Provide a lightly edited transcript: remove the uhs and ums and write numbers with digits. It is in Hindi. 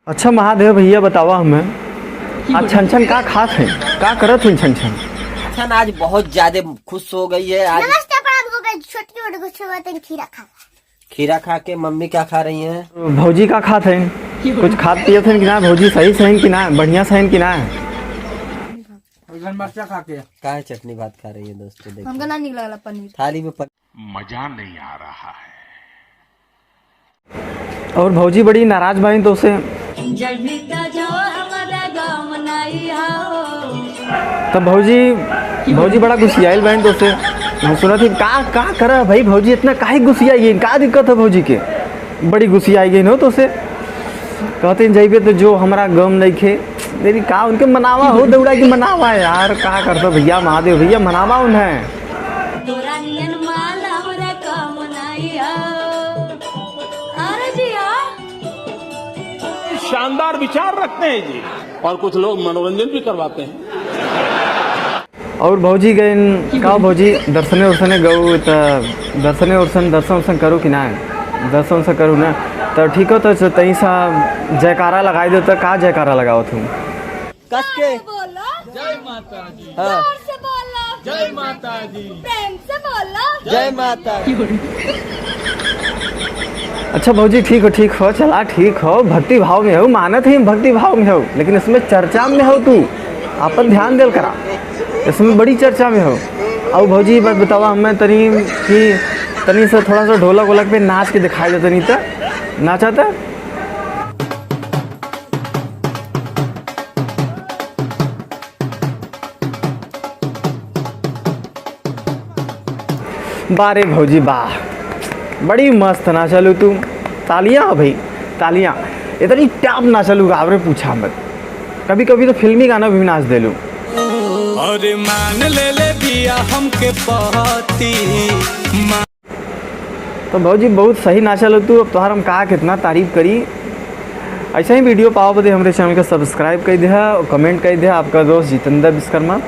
अच्छा महादेव भैया बतावा हमें आज छन छन का खात है का करत है छन छन छन आज बहुत ज्यादा खुश हो गई है। आज नमस्ते प्रणाम हो गए छोटी छोटी कुछ बातें खीरा खा के मम्मी क्या खा रही हैं? भौजी का खात है कुछ खात पियत है कि ना भौजी सही सहन कि ना बढ़िया सहन कि ना खा के का है चटनी भात खा रही है दोस्तों। देखो हमका ना निकला वाला पनीर थाली में मजा नहीं आ रहा है। और भौजी बड़ी नाराज भाई तो उसे तब भौजी बड़ा गुस्सियाइल बहन तो उसे हम सुना थी का करा भाई भौजी इतना काहे गुस्सियाई गई का दिक्कत है भौजी के बड़ी गुस्सियाई गई हो तो उसे कहते जाइए तो जो हमारा गम नहीं खे मेरी का उनके मनावा हो दौड़ा की मनावा यार का करता भैया महादेव भैया मनावा उन्हें शानदार विचार रखते हैं जी और कुछ लोग मनोरंजन भी करवाते हैं। और भौजी गए का भौजी दर्शने उर्सने गऊ तो दर्शन करो कि ना दर्शन से करूँ ना तो ठीक हो तो तहीं सा जयकारा लगाई दो तो का जयकारा लगाओ तुम कस के जय माता जी हाँ से बोलो जय माता जी प्रेम से बोलो जय माता। अच्छा भौजी ठीक हो चला ठीक हो भक्ति भाव में हो मानत ही भक्ति भाव में हो लेकिन इसमें चर्चा में हो तू अपन ध्यान देल करा इसमें बड़ी चर्चा में हो। और भौजी बात बतावा हमें तनी से थोड़ा सा ढोलक वोलक पे नाच के दिखाई दे तनी तो नाचा था बारे भौजी वाह बड़ी मस्त ना चलू तू तालियां भाई तालियां इतनी टॉप ना चलू गावरे पूछा मत कभी कभी तो फिल्मी गाना भी नाच दे लू और मान ले दिया हमके पहती तो भौजी बहुत सही नाचा लो तू अब तोहर हम कहा कितना तारीफ करी ऐसा ही वीडियो पाओ बदे हमारे चैनल का सब्सक्राइब कर दिया और कमेंट कर दिया आपका दोस्त जितेंद्र विश्वकर्मा।